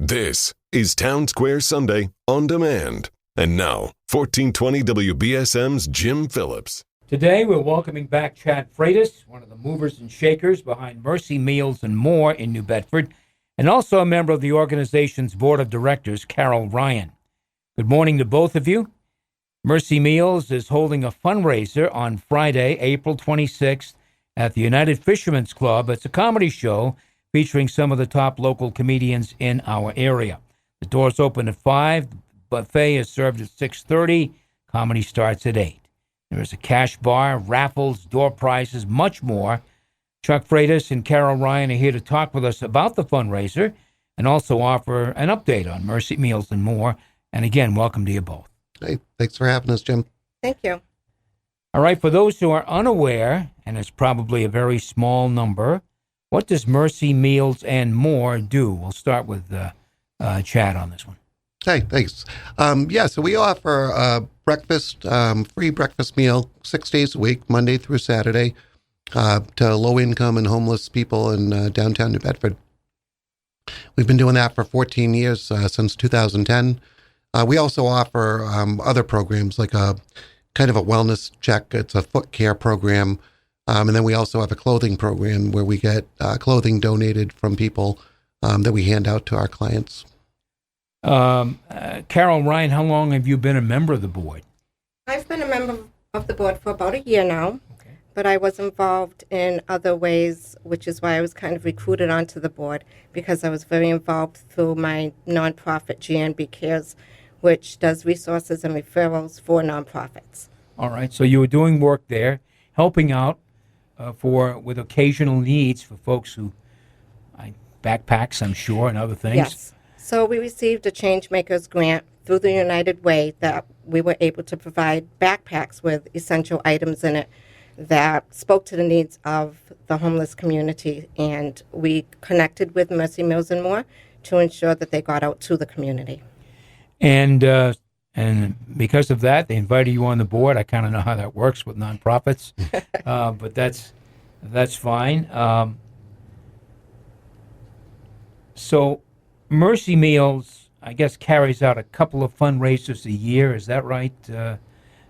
This is Town Square Sunday on demand. And now, 1420 WBSM's Jim Phillips. Today, we're welcoming back Chad Freitas, one of the movers and shakers behind Mercy Meals and More in New Bedford, and also a member of the organization's board of directors, Karyl Ryan. Good morning to both of you. Mercy Meals is holding a fundraiser on Friday, April 26th at the United Fishermen's Club. It's a comedy show featuring some of the top local comedians in our area. The doors open at 5. The buffet is served at 6:30. Comedy starts at 8. There is a cash bar, raffles, door prizes, much more. Chuck Freitas and Karyl Ryan are here to talk with us about the fundraiser and also offer an update on Mercy Meals and More. And again, welcome to you both. Hey, thanks for having us, Jim. Thank you. All right, for those who are unaware, and it's probably a very small number, what does Mercy Meals and More do? We'll start with Chad on this one. Hey, thanks. So we offer a breakfast, free breakfast meal 6 days a week, Monday through Saturday, to low-income and homeless people in downtown New Bedford. We've been doing that for 14 years, since 2010. We also offer other programs like a kind of a wellness check. It's a foot care program. And then we also have a clothing program where we get clothing donated from people that we hand out to our clients. Karyl Ryan, how long have you been a member of the board? I've been a member of the board for about a year now, but I was involved in other ways, which is why I was kind of recruited onto the board, because I was very involved through my nonprofit GNB Cares, which does resources and referrals for nonprofits. All right, so you were doing work there, helping out with occasional needs for folks who backpacks, I'm sure, and other things. Yes. So we received a Changemakers grant through the United Way that we were able to provide backpacks with essential items in it that spoke to the needs of the homeless community. And we connected with Mercy Meals and More to ensure that they got out to the community. And because of that, they invited you on the board. I kind of know how that works with nonprofits, but that's fine. So Mercy Meals, I guess, carries out a couple of fundraisers a year. Is that right,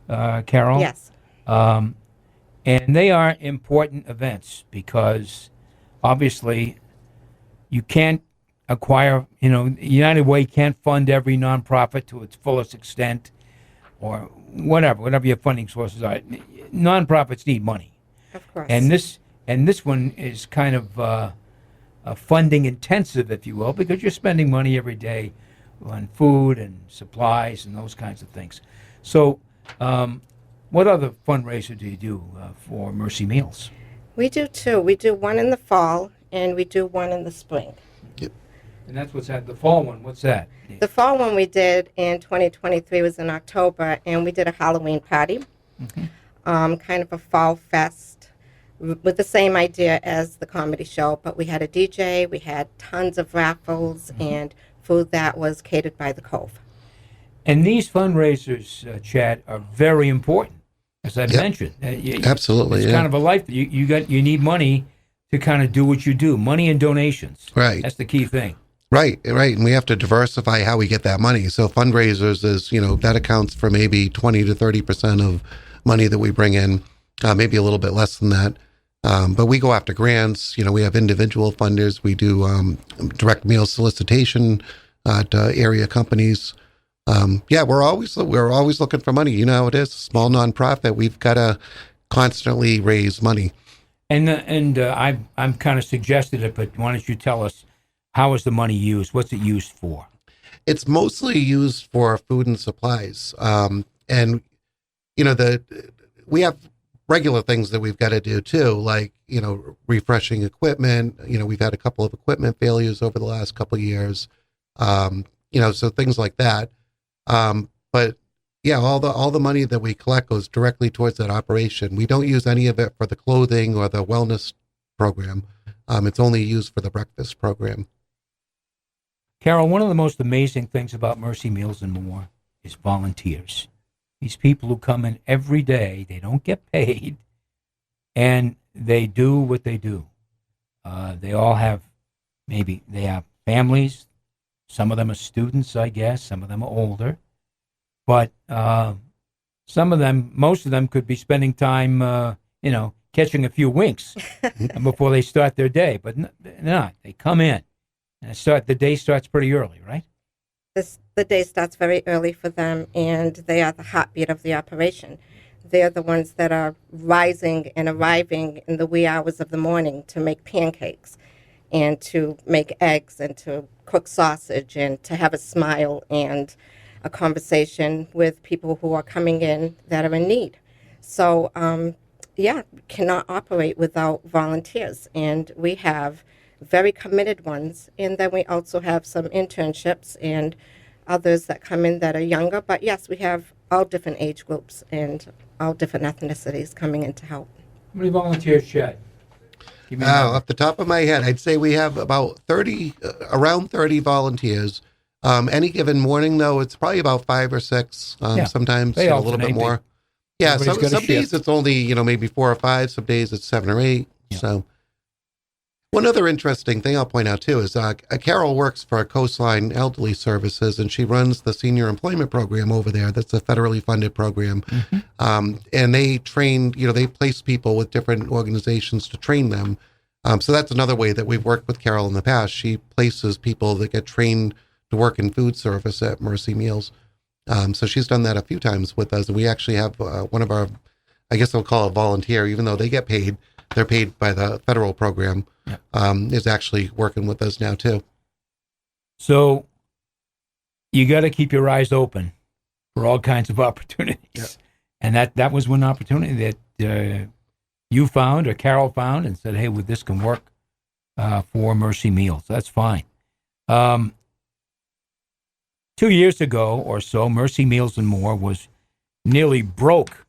Karyl? Yes. And they are important events because obviously you can't acquire, United Way can't fund every nonprofit to its fullest extent or whatever your funding sources are. Nonprofits need money. Of course. And this one is kind of funding intensive, if you will, because you're spending money every day on food and supplies and those kinds of things. So what other fundraiser do you do for Mercy Meals? We do two. We do one in the fall and we do one in the spring. And that's what's at the fall one. What's that? The fall one we did in 2023 was in October, and we did a Halloween party, kind of a fall fest with the same idea as the comedy show, but we had a DJ, we had tons of raffles, and food that was catered by the Cove. And these fundraisers, Chad, are very important, as I mentioned. Absolutely, it's kind of a life. You need money to kind of do what you do. Money and donations. Right. That's the key thing. Right. And we have to diversify how we get that money. So fundraisers is, that accounts for maybe 20 to 30% of money that we bring in, maybe a little bit less than that. But we go after grants. We have individual funders. We do direct meal solicitation to area companies. We're always looking for money. You know how it is. Small nonprofit. We've got to constantly raise money. And I'm kind of suggested it, but why don't you tell us, how is the money used? What's it used for? It's mostly used for food and supplies. We have regular things that we've got to do too, like, refreshing equipment. We've had a couple of equipment failures over the last couple of years. So things like that. But yeah, all the money that we collect goes directly towards that operation. We don't use any of it for the clothing or the wellness program. It's only used for the breakfast program. Karyl, one of the most amazing things about Mercy Meals and More is volunteers. These people who come in every day, they don't get paid, and they do what they do. They all have, maybe they have families, Some of them are students, I guess. Some of them are older. But some of them, most of them could be spending time, catching a few winks before they start their day. But not. They come in. And the day starts pretty early, right? The day starts very early for them, and they are the heartbeat of the operation. They're the ones that are rising and arriving in the wee hours of the morning to make pancakes and to make eggs and to cook sausage and to have a smile and a conversation with people who are coming in that are in need. So, cannot operate without volunteers. And we have very committed ones. And then we also have some internships and others that come in that are younger. But yes, we have all different age groups and all different ethnicities coming in to help. How many volunteers, Chad? Off the top of my head, I'd say we have about around 30 volunteers. Any given morning, though, it's probably about 5 or 6. Sometimes a little bit more. Yeah, some days it's only maybe 4 or 5. Some days it's 7 or 8. Yeah. So, one other interesting thing I'll point out too is Karyl works for Coastline Elderly Services, and she runs the Senior Employment Program over there. That's a federally funded program, and they train. They place people with different organizations to train them. So that's another way that we've worked with Karyl in the past. She places people that get trained to work in food service at Mercy Meals. So she's done that a few times with us. And we actually have one of our, I guess I'll call it volunteer, even though they get paid, they're paid by the federal program, is actually working with us now too. So you got to keep your eyes open for all kinds of opportunities. Yeah. And that was one opportunity that you found or Karyl found and said, hey, this can work for Mercy Meals. That's fine. 2 years ago or so, Mercy Meals and More was nearly broke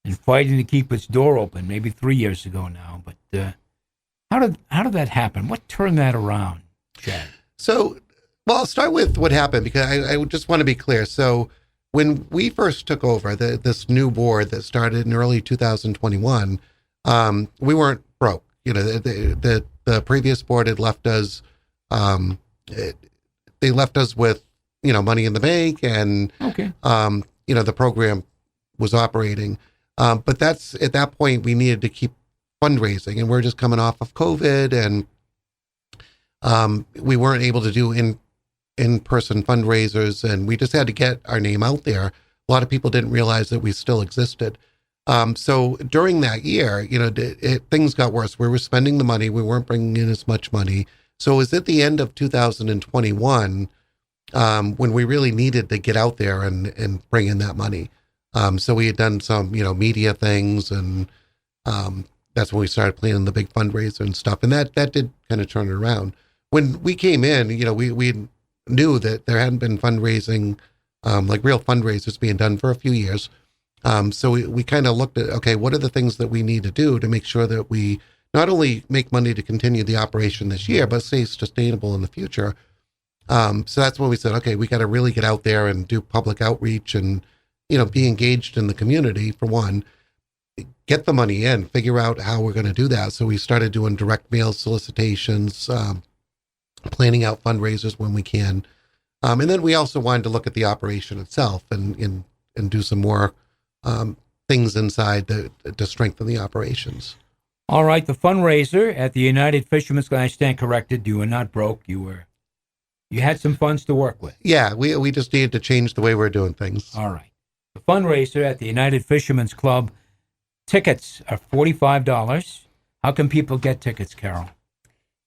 and fighting to keep its door open. Maybe 3 years ago now. But how did that happen? What turned that around, Chad? So, I'll start with what happened because I just want to be clear. So, when we first took over this new board that started in early 2021, we weren't broke. The previous board had left us. They left us with money in the bank, and the program was operating. But that's at that point we needed to keep fundraising, and we're just coming off of COVID, and we weren't able to do in-person fundraisers, and we just had to get our name out there. A lot of people didn't realize that we still existed. So during that year, things got worse. We were spending the money. We weren't bringing in as much money. So it was at the end of 2021 when we really needed to get out there and bring in that money. So we had done some, media things, and that's when we started planning the big fundraiser and stuff. And that did kind of turn it around. When we came in, we knew that there hadn't been fundraising, like real fundraisers being done for a few years. So we kind of looked at, okay, what are the things that we need to do to make sure that we not only make money to continue the operation this year, but stay sustainable in the future. So that's when we said, okay, we got to really get out there and do public outreach and, be engaged in the community for one, get the money in, figure out how we're going to do that. So we started doing direct mail solicitations, planning out fundraisers when we can. And then we also wanted to look at the operation itself and do some more things inside to strengthen the operations. All right. The fundraiser at the United Fishermen's Club, I stand corrected. You were not broke. You had some funds to work with. Yeah, we just needed to change the way we're doing things. All right. The fundraiser at the United Fishermen's Club, tickets are $45. How can people get tickets, Karyl?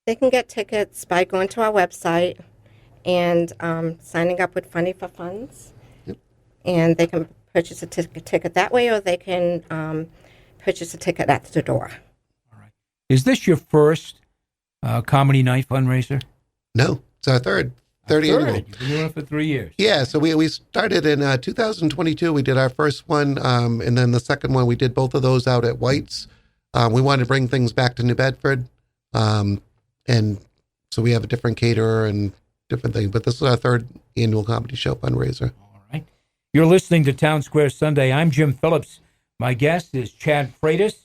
They can get tickets by going to our website and signing up with Funny for Funds. Yep. And they can purchase a ticket that way, or they can purchase a ticket at the door. All right. Is this your first comedy night fundraiser? No, it's our third annual. You've been doing it for 3 years. Yeah, so we started in 2022. We did our first one, and then the second one, we did both of those out at White's. We wanted to bring things back to New Bedford, and so we have a different caterer and different things. But this is our third annual comedy show fundraiser. All right. You're listening to Town Square Sunday. I'm Jim Phillips. My guest is Chad Freitas,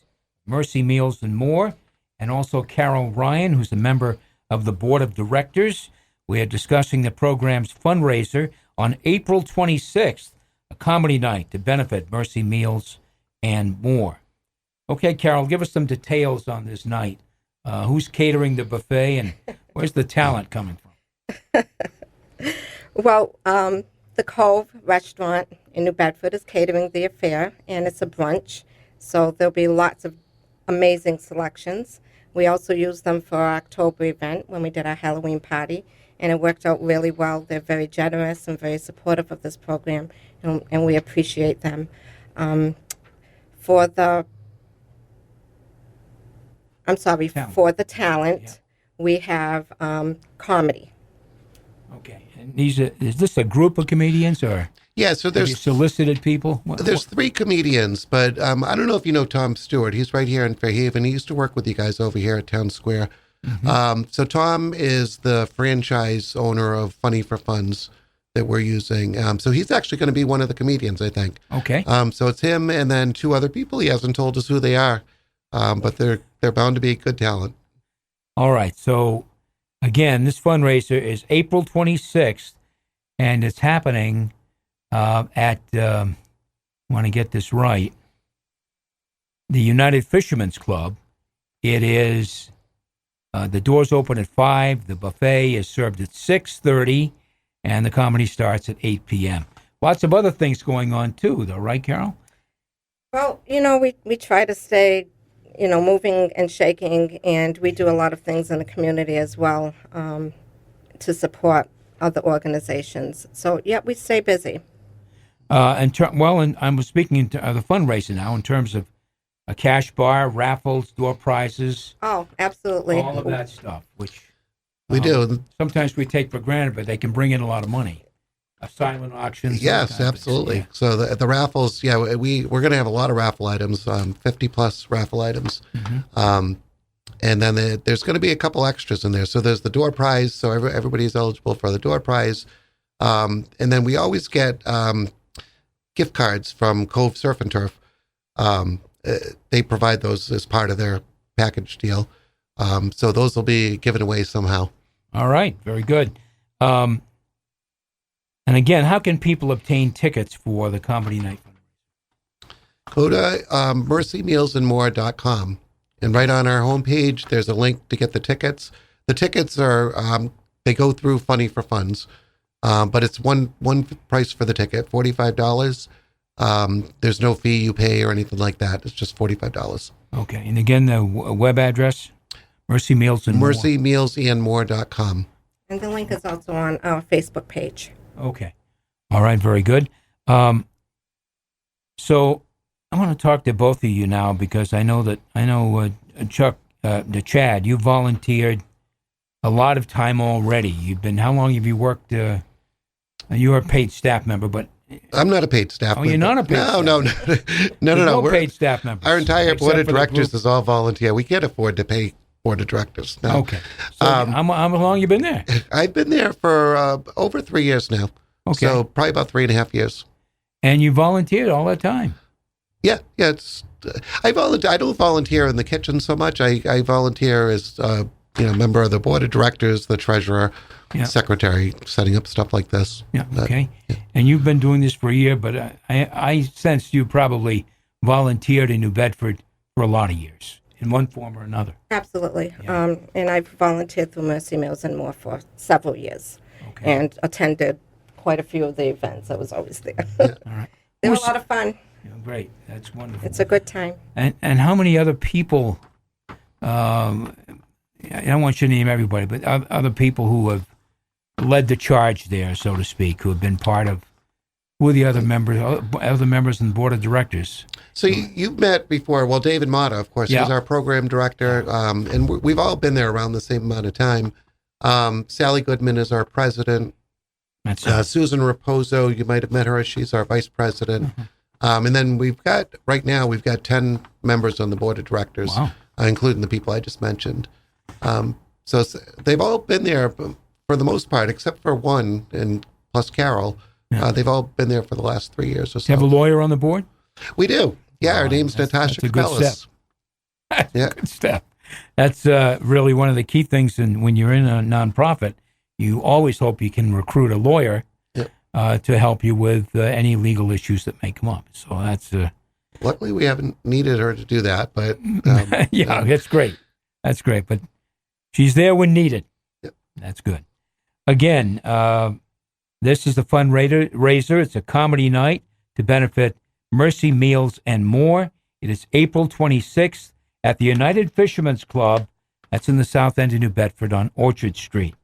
Mercy Meals and More, and also Karyl Ryan, who's a member of the board of directors. We are discussing the program's fundraiser on April 26th, a comedy night to benefit Mercy Meals and more. Okay, Karyl, give us some details on this night. Who's catering the buffet, and where's the talent coming from? Well, the Cove restaurant in New Bedford is catering the affair, and it's a brunch, so there'll be lots of amazing selections. We also used them for our October event when we did our Halloween party, and it worked out really well. They're very generous and very supportive of this program, and we appreciate them. For the talent, we have comedy. Okay. And is this a group of comedians, or Yeah, so have you there's solicited people? there's three comedians, but I don't know if you know Tom Stewart. He's right here in Fairhaven. He used to work with you guys over here at Town Square. So Tom is the franchise owner of Funny for Funds that we're using. So he's actually going to be one of the comedians, I think. Okay. So it's him and then two other people. He hasn't told us who they are, but they're bound to be good talent. All right. So, again, this fundraiser is April 26th, and it's happening at, I want to get this right, the United Fishermen's Club. It is, the doors open at 5, the buffet is served at 6:30, and the comedy starts at 8 p.m. Lots of other things going on, too, though, right, Karyl? Well, we try to stay, moving and shaking, and we do a lot of things in the community as well to support other organizations. So, yeah, we stay busy. And I'm speaking into the fundraiser now in terms of a cash bar, raffles, door prizes, Oh, absolutely. all of that stuff, which We do. sometimes we take for granted, but they can bring in a lot of money. Silent auctions. Yes, absolutely. Yeah. So the raffles, we're going to have a lot of raffle items, 50 plus raffle items. And then there's going to be a couple extras in there. So there's the door prize. So everybody's eligible for the door prize. And then we always get gift cards from Cove Surf and Turf. They provide those as part of their package deal. So those will be given away somehow. All right. Very good. And again, how can people obtain tickets for the comedy night? Go to mercymealsandmore.com. And right on our homepage, there's a link to get the tickets. The tickets are, they go through Funny for Funds, but it's one price for the ticket, $45. There's no fee you pay or anything like that. It's just $45. Okay. And again, the web address, Mercy Meals and More. mercymealsandmore.com. And the link is also on our Facebook page. Okay. All right. Very good. So I want to talk to both of you now because I know Chuck, Chad, you volunteered a lot of time already. How long have you worked? You're a paid staff member, but I'm not a paid staff member. You're not a paid staff member. No. We're paid staff members. Our entire board of directors is all volunteer. We can't afford to pay board of directors. No. Okay. So how long you been there? I've been there for over 3 years now. Okay. So probably about 3.5 years. And you volunteered all that time? Yeah. It's I don't volunteer in the kitchen so much. I volunteer as member of the board of directors, the treasurer, secretary, setting up stuff like this. Yeah. Okay. And you've been doing this for a year, but I sense you probably volunteered in New Bedford for a lot of years, in one form or another. Absolutely. Yeah. And I've volunteered through Mercy Meals and More for several years, and attended quite a few of the events. I was always there. All right. They were a lot of fun. Yeah, great. That's wonderful. It's a good time. And how many other people, I don't want you to name everybody, but other people who have led the charge there, so to speak, who have been part of, who are the other members in the board of directors? So you've met before. Well, David Mata, of course, he's our program director, and we've all been there around the same amount of time. Sally Goodman is our president. Susan Raposo, you might have met her. She's our vice president. And then we've got 10 members on the board of directors, including the people I just mentioned. So they've all been there for the most part, except for one, and plus Karyl. They've all been there for the last 3 years or so. Do you have a lawyer on the board? We do. Yeah, her name's Natasha Capellas. That's a good step. That's really one of the key things when you're in a nonprofit you always hope you can recruit a lawyer to help you with any legal issues that may come up. So that's luckily we haven't needed her to do that, but that's great. That's great. But she's there when needed. Yep. That's good. Again, this is the fundraiser. It's a comedy night to benefit Mercy Meals and More. It is April 26th at the United Fishermen's Club. That's in the south end of New Bedford on Orchard Street.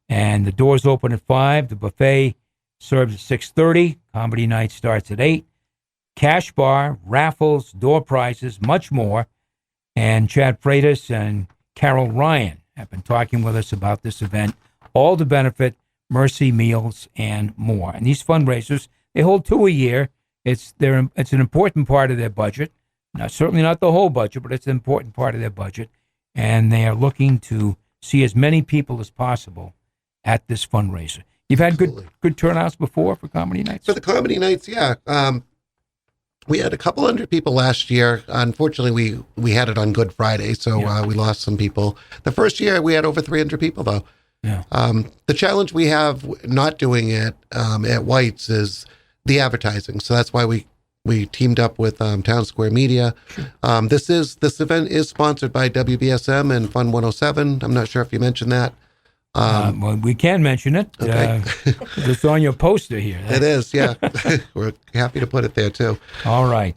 And the doors open at 5. The buffet serves at 6:30. Comedy night starts at 8. Cash bar, raffles, door prizes, much more. And Chad Freitas and Karyl Ryan have been talking with us about this event, all to benefit Mercy Meals and More. And these fundraisers, they hold 2 a year. It's an important part of their budget. Now, certainly not the whole budget, but it's an important part of their budget. And they are looking to see as many people as possible at this fundraiser. You've had good turnouts before for comedy nights? For the comedy nights, yeah. We had a couple hundred people last year. Unfortunately, we had it on Good Friday, so we lost some people. The first year, we had over 300 people, though. Yeah. The challenge we have not doing it at White's is the advertising. So that's why we teamed up with Town Square Media. Sure. This event is sponsored by WBSM and Fund 107. I'm not sure if you mentioned that. Well, we can mention it. Okay. It's on your poster here. It is, yeah. We're happy to put it there, too. All right.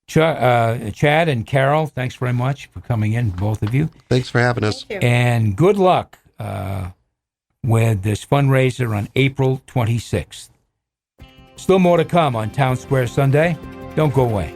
Chad and Karyl, thanks very much for coming in, both of you. Thanks for having us. Thank you. And good luck with this fundraiser on April 26th. Still more to come on Town Square Sunday. Don't go away.